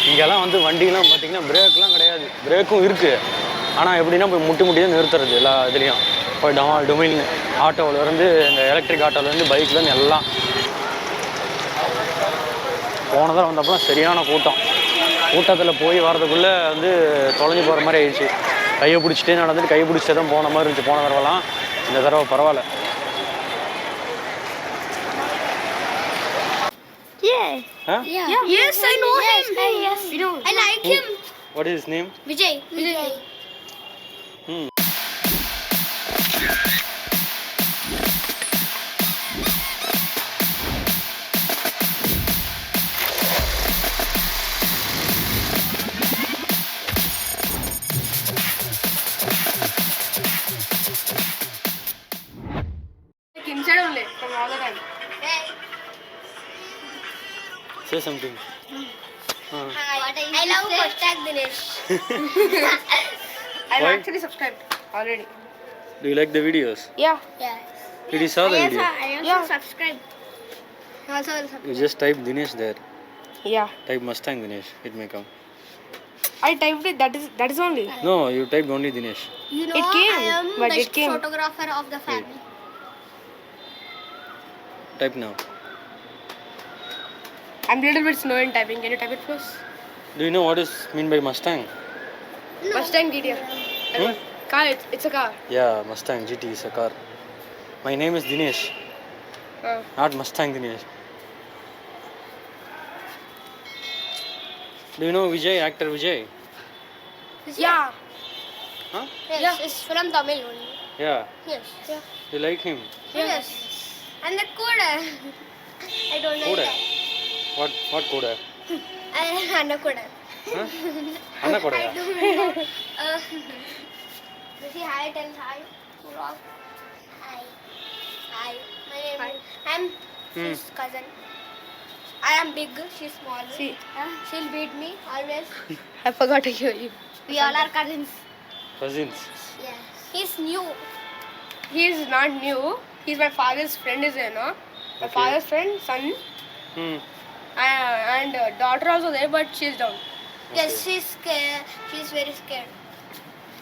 இங்கெல்லாம் வந்து வண்டிலாம் பார்த்தீங்கன்னா பிரேக்லாம் கிடையாது, பிரேக்கும் இருக்குது. ஆனால் எப்படின்னா போய் முட்டி தான் நிறுத்துறது எல்லா இதுலேயும். போய் டொமைன் ஆட்டோவிலேருந்து இந்த எலக்ட்ரிக் ஆட்டோவிலேருந்து பைக்லேருந்து எல்லாம். போன தடவை வந்தப்போ சரியான கூட்டத்தில் போய் வரதுக்குள்ளே வந்து தொலைஞ்சு போகிற மாதிரி ஆயிடுச்சு. கையை பிடிச்சிட்டே நடந்துட்டு கையை பிடிச்சிட்டே தான் போன மாதிரி இருந்துச்சு போன தடவைலாம். இந்த தடவை பரவாயில்ல. Huh? Yes, I know him. Yes, I like him. What is his name? Vijay. Like inside only from all the time. Say something. I love Mustang Dinesh. I'm Why? actually subscribed already. Do you like the videos? Yeah. Did you saw the video? I also subscribe. Also will subscribe. You just type Dinesh there. Yeah. Type Mustang Dinesh. It may come. I typed it. That is only. No, you typed only Dinesh. You know, It came, I am but best it came. photographer of the family. Type now. I'm a little bit slow in typing. Can you type it first? Do you know what is mean by Mustang? No. Mustang GT. Hmm? Car. It's a car. Yeah, Mustang GT is a car. My name is Dinesh, not Mustang Dinesh. Do you know Vijay, actor Vijay? Yeah. Huh? Yes, it's from Tamil only. Yeah. Yes. You like him? Yes. And the code. I don't know. Koda. What Koda? Anna Koda. Huh? Anna Koda. I don't know. See, hi, tell hi. Vlog. Hi. Hi. My name is. I'm his cousin. I am big. She's small. See. She'll beat me always. I forgot to hear you. We all are cousins. Cousins. Yes. He's new. He is not new. He's my father's friend, is there, no? My Okay. father's friend, son, Hmm. and daughter also there, but she's down. Yes, she's scared. She's very scared.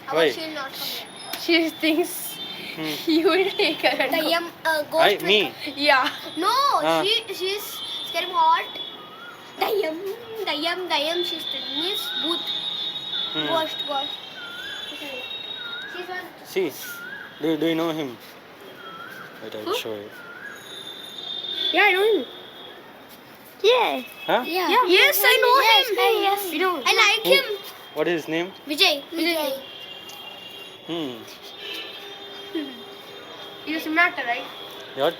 How Why? she'll not come here? She thinks you will take her. And The go. ghost. Me. Yeah. No, Ah. she's scared what? Dayam. She's telling me booth. Ghost. She's one. See, do you know him? Wait, I will show you. Yeah, I know him. Yeah. Huh? Yeah. Yes, I know him. Yes. We know. I like him. What is his name? Vijay. Hmm. He's a cinema actor, right? What?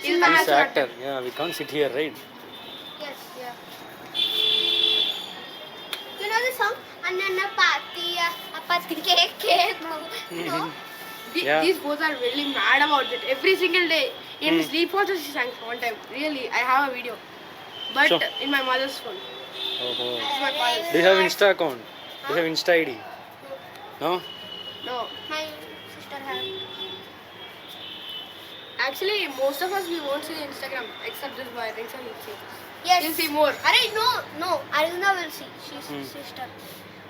He's He's an an actor. Yeah, we can't sit here, right? Yes. Yeah. You know the song? Anna Pati, Apati cake. No. Yeah. These both are really mad about it. Every single day. In sleep also she sang one time. Really, I have a video. But Sure. in my mother's phone. Oh. It's my father's. Do you have Insta account? Do you have Insta ID? No? No. My sister has. Actually, most of us, we won't see Instagram. Except this boy. I think so he'll see. Yes. He'll see more. No. Arvinda will see. She's sister.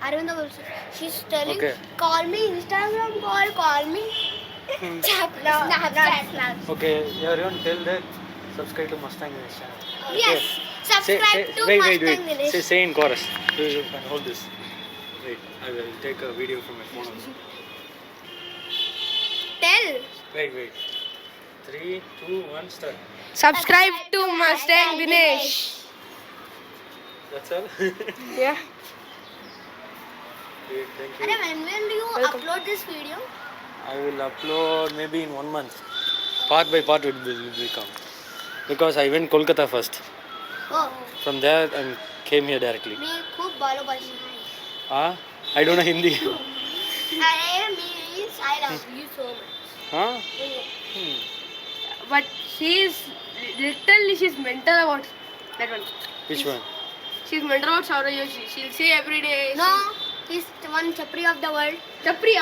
Arvinda will see. She's telling, Okay. call me Instagram call me. Snapchat. Okay, everyone tell that subscribe to Mustang Dinesh channel. Yes. Subscribe to wait. Mustang Dinesh. Say in chorus. You can hold this. Wait, I will take a video from my phone also. Tell. Wait. 3, 2, 1, start. Subscribe to Mustang Dinesh. That's all? Yeah. Great, thank you. When will you Welcome. upload this video? I will upload maybe in 1 month. Part by part it will become. Because I went Kolkata first. Oh. From there I came here directly. Me खूप बालो पाहिजे. I don't know Hindi. I love you so much. Huh? But she's mental about that one. Which one? She's mental about Saurav Yoshi. She'll say every day. No, he's one Chapri of the world. Chapri,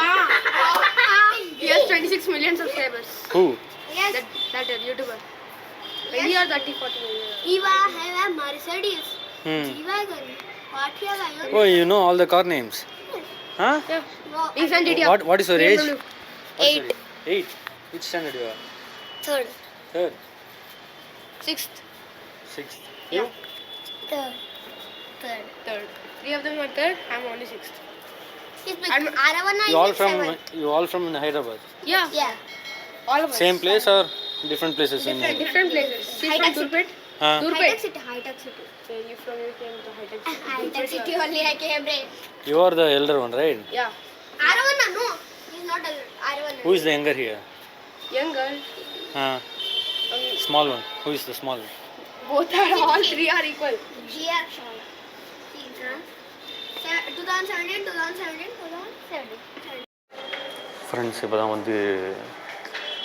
he has 26 million subscribers. Who? Yes. That YouTuber. 20 or 30, 40 million. Eva have a Mercedes. G-Wagon. Bhatia wagon. Oh, you know all the car names? Huh? Yeah. No, He's an idiot. What is your age? BMW. What's your age? 8. Which standard you are? third. 3rd. 6th. 6th. You? Third. Third. Third. 3 of them are third. I'm only 6th. He's big. I'm- Aravana You all is from 7. Hyderabad. Yeah. Yeah. All of us. Same place or different places in Different places. She's from High-tech Durpet. Huh? Durpet. High-tech city. Yeah, you from you came to high-tech city. High-tech city only I came, brain. You are the elder one, right? Yeah. Aravana, no. He's not Aravana. Who is the younger here? Young girl. Small one. Who is the small one? Both are, all 3 are equal. GR Shaw. He's 2017, 2017. Friends இப்போ தான் வந்து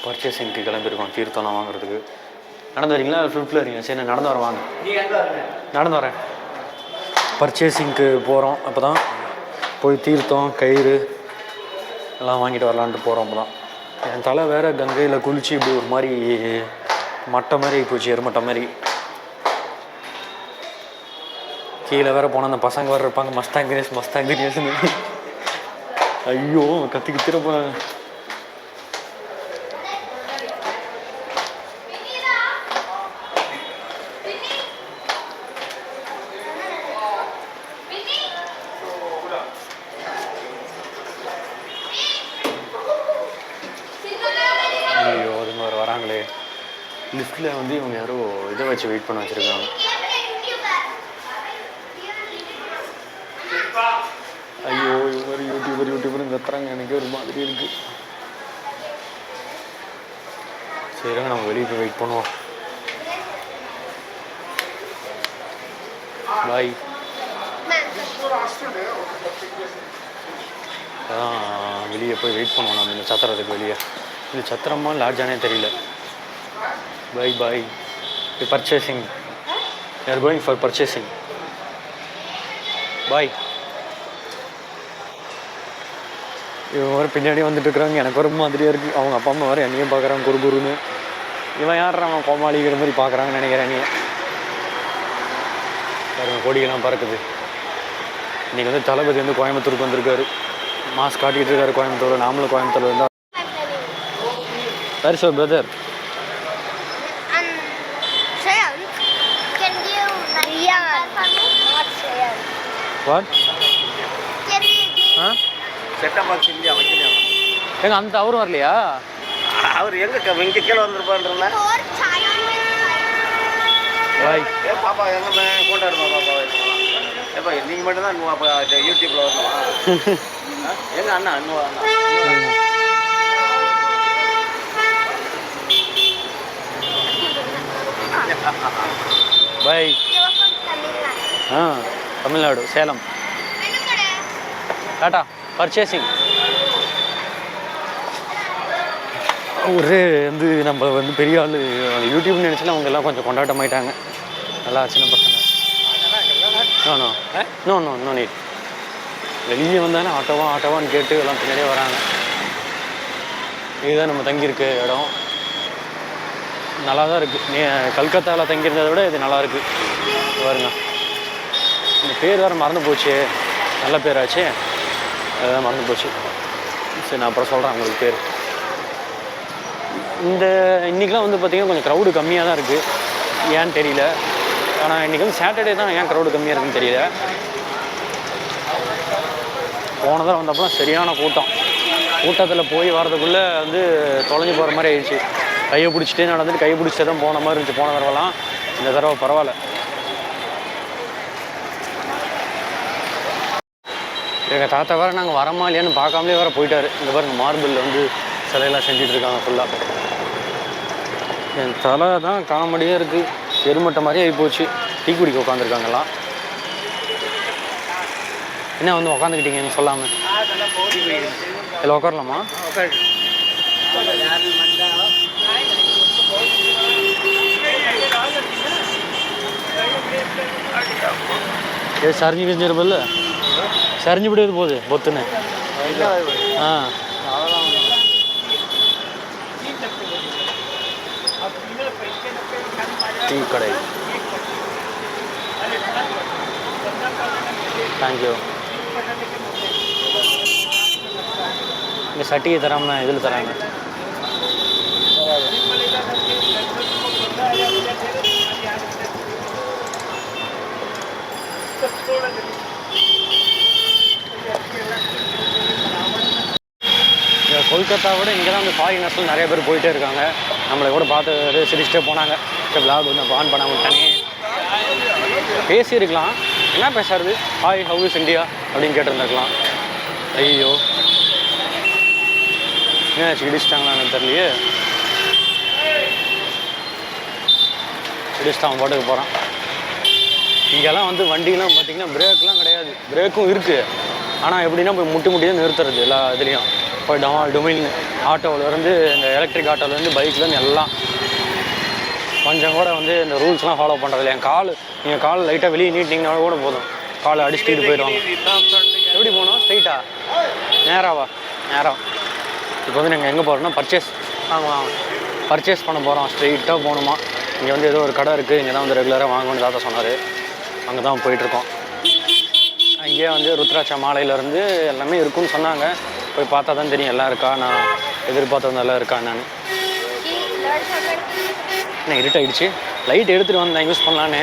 பர்ச்சேசிங்க்கு கிளம்பியிருக்கோம் தீர்த்தம்லாம் வாங்குறதுக்கு. நடந்து வரீங்களா ஃப்ளிப்பில் வரீங்க? சரி நான் நடந்து வரேன் வாங்க. நடந்து வரேன். பர்ச்சேசிங்க்கு போகிறோம். அப்போ தான் போய் தீர்த்தம் கயிறு எல்லாம் வாங்கிட்டு வரலான்ட்டு போகிறோம். அப்போ தான் என் தலை வேறு கங்கையில் குளிச்சு இப்படி ஒரு மாதிரி மட்டை மாதிரி போச்சு, எருமட்டை மாதிரி. கீழே வேறு போனால் அந்த பசங்க வேறு இருப்பாங்க, மஸ்தாங்கினேஸ்னு. ஐயோ கத்திக்கு திரும்ப. ஐயோ அதுங்க வேறு வராங்களே. லிஃப்ட்டில் வந்து இவங்க யாரோ இதை வச்சு வெயிட் பண்ண வச்சுருக்காங்க. ஐயோ இவர் யூடியூபர் கத்துறாங்க, எனக்கு ஒரு மாதிரி இருக்கு. சரிங்க நம்ம வெளியே போய் வெயிட் பண்ணுவோம். பாய். அதான் வெளியே போய் வெயிட் பண்ணுவோம் நம்ம இந்த சத்திரத்துக்கு வெளியே. இது சத்திரமா லாட்ஜானே தெரியல. பாய் purchasing. We are going for purchasing. பாய். இவன் வர பின்னாடி வந்துட்டு இருக்கிறாங்க. எனக்கு ஒரு மாதிரியாக இருக்குது. அவங்க அப்பா அம்மா வர என்னையும் பார்க்குறாங்க குறுகுறுன்னு. இவன் யார் அவன் கோமாளிக்கிற மாதிரி பார்க்குறாங்கன்னு நினைக்கிறேன். நீ பாருங்க கொடியெல்லாம் பறக்குது. இன்றைக்கி வந்து தளபதி வந்து கோயம்புத்தூருக்கு வந்திருக்காரு. மாஸ்க் காட்டிகிட்டு இருக்காரு கோயம்புத்தூர். நாமளும் கோயம்புத்தூர் இருந்தால் where your brother? What? Set-top box இல்லையா வைக்கலையா? எங்க அந்த அவரும் வரலையா? அவர் எங்கே கீழே வந்துருப்பான்றா. பாய். பாப்பா எங்கே ஃபோட்டோ எடுப்பா பாப்பா. ஏப்பா நீங்கள் மட்டும்தான் அப்போ யூடியூப்பில் வரணுமா? எங்கள் அண்ணா பாய். தமிழ்நாடு சேலம். டாட்டா. பர்ச்சேசிங். ஒரு வந்து நம்ம வந்து பெரிய ஆள் யூடியூப்னு நினச்சினா அவங்க எல்லாம் கொஞ்சம் கொண்டாட்டமாயிட்டாங்க. நல்லா சின்ன பசங்க. No need. வெளியே வந்தானே ஆட்டோவான்னு கேட்டு எல்லாம் பின்னாடியே வராங்க. இதுதான் நம்ம தங்கியிருக்க இடம். நல்லா தான் இருக்குது. நீ கல்கத்தாவில் தங்கியிருந்ததை விட இது நல்லாயிருக்கு. பாருங்க இந்த பேர் வேறு மறந்து போச்சு. நல்ல பேராச்சு, அதுதான் மறந்து போச்சு. சரி நான் அப்புறம் சொல்கிறேன் உங்களுக்கு பேர். இன்றைக்கெலாம் வந்து பார்த்திங்கன்னா கொஞ்சம் க்ரௌடு கம்மியாக தான் இருக்குது. ஏன்னு தெரியல. ஆனால் இன்றைக்கி வந்து சாட்டர்டே தான் ஏன் க்ரௌடு கம்மியாக இருக்குன்னு தெரியல. போனதாக வந்தப்போலாம் சரியான கூட்டத்தில் போய் வரதுக்குள்ளே வந்து தொலைஞ்சு போகிற மாதிரி ஆயிடுச்சு. கையை பிடிச்சிட்டே நடந்துட்டு கையை பிடிச்சிட்டே தான் போன மாதிரி இருந்துச்சு போன தடவைலாம். இந்த தடவை பரவாயில்ல. எங்கள் தாத்தா வேறு நாங்கள் வரமா இல்லையான்னு பார்க்காமலே வேறு போயிட்டார். இங்கே பாருங்க மார்பிளில் வந்து சிலையெல்லாம் செஞ்சுட்டு இருக்காங்க ஃபுல்லாக. என் தலை தான் காமெடியாக இருக்குது. எருமட்டை மாதிரியே ஆகி போச்சு. டீ குடிக்க உட்காந்துருக்காங்கலாம். என்ன வந்து உட்காந்துக்கிட்டீங்கன்னு சொல்லாமல்? இல்லை உட்காரலாமா? சரிஞ்சு கிஞ்சிருப்பில்ல? சரிஞ்சு விடுவது போகுது பொத்துன்னு. டீ கடை. தேங்க்யூ. இங்கே சட்டியை தராமல் இதில் தராங்க. கொல்கத்தாவோட இங்கே தான் வந்து ஃபாரினர்ஸில் நிறைய பேர் போயிட்டே இருக்காங்க. நம்மளை கூட பார்த்து சிரிச்சிட்டே போனாங்க. விளாக் வந்து ஆன் பண்ண விட்டானே. பேசியிருக்கலாம், என்ன பேசுறது, ஹாய் ஹவ் இஸ் இந்தியா அப்படின்னு கேட்டிருந்துருக்கலாம். ஐயோ ஏன்னாச்சு இடிச்சிட்டாங்களான்னு தெரியலையே. இடிச்சிட்டு அவன் பாட்டுக்கு போகிறான். இங்கெல்லாம் வந்து வண்டிலாம் பார்த்திங்கன்னா பிரேக்லாம் கிடையாது. பிரேக்கும் இருக்குது, ஆனால் எப்படின்னா போய் முட்டி தான் நிறுத்துறது எல்லா இதுலேயும். இப்போ டொமைன் ஆட்டோவிலேருந்து இந்த எலக்ட்ரிக் ஆட்டோவிலேருந்து பைக்லேருந்து எல்லாம் கொஞ்சம் கூட வந்து இந்த ரூல்ஸ்லாம் ஃபாலோ பண்ணுறது. நீங்கள் கால் லைட்டாக வெளியே நீட்டிங்கன்னா கூட போதும், காலை அடிச்சுட்டு போயிடுவாங்க. எப்படி போகணும்? ஸ்ட்ரைட்டா நேராவா? நேரம். இப்போ வந்து நாங்கள் எங்கே போகிறோம்னா பர்ச்சேஸ் பண்ண போகிறோம். ஸ்ட்ரெயிட்டாக போகணுமா. இங்கே வந்து ஏதோ ஒரு கடை இருக்குது, இங்கே தான் வந்து ரெகுலராக வாங்கணும்னு தாத்தா சொன்னார். அங்கே தான் போயிட்டுருக்கோம். அங்கேயே வந்து ருத்ராட்ச மாலையிலேருந்து எல்லாமே இருக்குன்னு சொன்னாங்க. போய் பார்த்தா தான் தெரியும் எல்லாம் இருக்கா, நான் எதிர்பார்த்தது நல்லா இருக்கா என்னன்னு. என்ன இருட்டாயிடுச்சு. லைட் எடுத்துகிட்டு வந்தேன் யூஸ் பண்ணலான்னு.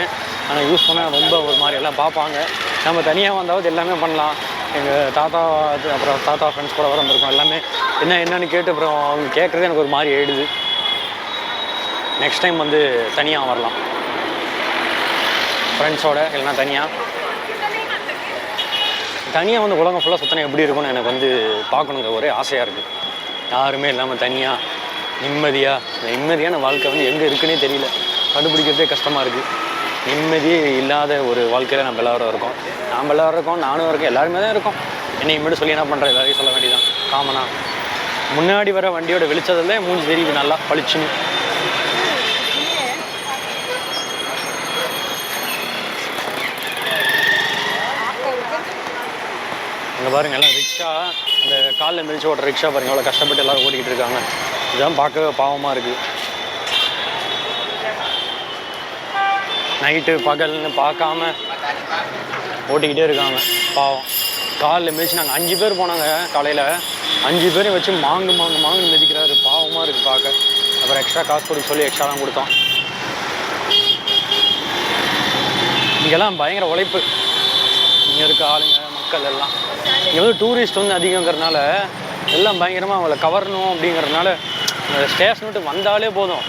ஆனால் யூஸ் பண்ணால் ரொம்ப ஒரு மாதிரி எல்லாம் பார்ப்பாங்க. நம்ம தனியாக வந்தாவது எல்லாமே பண்ணலாம். எங்கள் தாத்தா அப்புறம் தாத்தா ஃப்ரெண்ட்ஸ் கூட வர வந்திருக்கோம். எல்லாமே என்னன்னு கேட்டு அப்புறம் அவங்க கேட்குறது எனக்கு ஒரு மாதிரி ஆயிடுது. நெக்ஸ்ட் டைம் வந்து தனியாக வரலாம், ஃப்ரெண்ட்ஸோட இல்லைனா தனியாக வந்து உலகம் ஃபுல்லாக சுற்றினா எப்படி இருக்கும்னு எனக்கு வந்து பார்க்கணுங்கிற ஒரே ஆசையாக இருக்குது. யாருமே இல்லாமல் தனியாக நிம்மதியான வாழ்க்கை வந்து எங்கே இருக்குன்னே தெரியல, கண்டுபிடிக்கிறதே கஷ்டமாக இருக்குது. நிம்மதியே இல்லாத ஒரு வாழ்க்கையில் நம்ம எல்லோரும் இருக்கோம். நானும் இருக்கேன், எல்லாருமே தான் இருக்கோம். என்னை மட்டும் சொல்லி என்ன பண்ணுறேன், எல்லாரையும் சொல்ல வேண்டியதான் காமனாக. முன்னாடி வர வண்டியோட வெளிச்சதில் மூஞ்சி தெரியுது நல்லா பளிச்சுன்னு. இங்கே பாருங்கள் எல்லாம் ரிக்ஷா, இந்த காலில் மிதிச்சு ஓட்டுற ரிக்ஷா பாருங்கள் எவ்வளோ கஷ்டப்பட்டு எல்லோரும் ஓட்டிக்கிட்டு இருக்காங்க. இதுதான் பார்க்கவே பாவமாக இருக்குது. நைட்டு பகல்னு பார்க்காம ஓட்டிக்கிட்டே இருக்காங்க பாவம். காலில் மிதிச்சு நாங்கள் 5 பேர் போனாங்க காலையில். 5 பேரையும் வச்சு மாங்கு மிதிக்கிறாரு. பாவமாக இருக்குது பார்க்க. அப்புறம் எக்ஸ்ட்ரா காசு கொடுக்க சொல்லி எக்ஸ்ட்ராலாம் கொடுத்தோம். இங்கெல்லாம் பயங்கர உழைப்பு. இங்கே இருக்க ஆளுங்க மக்கள் எல்லாம் இங்கே வந்து டூரிஸ்ட் வந்து அதிகங்கிறதுனால எல்லாம் பயங்கரமாக அவங்கள கவரணும். அப்படிங்கிறதுனால ஸ்டேஷன் விட்டு வந்தாலே போதும்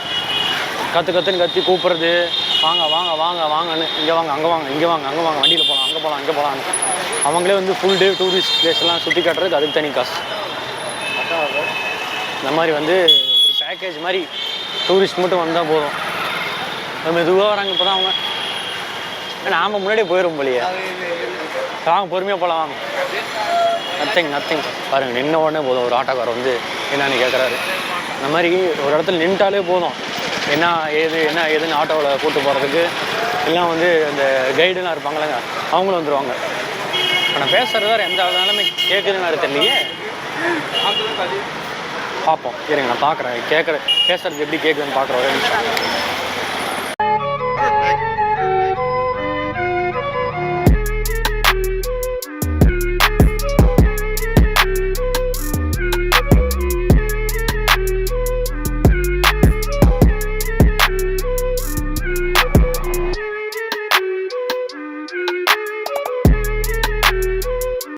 கற்றுன்னு கத்தி கூப்பிட்றது, வாங்கன்னு, இங்கே வாங்க அங்கே வாங்க இங்கே வாங்க அங்கே வாங்க, வண்டியில் போகலாம் அங்கே போகலான்னு. அவங்களே வந்து ஃபுல் டே டூரிஸ்ட் பிளேஸ்லாம் சுற்றி காட்டுறதுக்கு அதுக்கு தனி காசு. இந்த மாதிரி வந்து ஒரு பேக்கேஜ் மாதிரி டூரிஸ்ட் மட்டும் வந்தால் போதும். மெதுவாக வராங்க. இப்போ தான் அவங்க நாம் முன்னாடியே போயிடும் போலியே. வாங்க பொறுமையாக போகலாம் வாங்க. நத்திங் பாருங்கள், நின்ன உடனே போதும் ஒரு ஆட்டோக்காரர் வந்து என்னன்னு கேட்குறாரு. இந்த மாதிரி ஒரு இடத்துல நின்ட்டாலே போதும் என்ன ஏதுன்னு ஆட்டோவில் கூப்பிட்டு போகிறதுக்கு எல்லாம் வந்து இந்த கைடுலாம் இருப்பாங்களேங்க, அவங்களும் வந்துடுவாங்க. ஆனால் பேசுகிறது வேறு எந்த நிலைமை கேட்குதுன்னு வேறு தெரியலையே. பார்ப்போம் இருங்க, நான் பார்க்குறேன் பேசுகிறது எப்படி கேட்குதுன்னு பார்க்குறேன். ஒரே நிமிஷம்.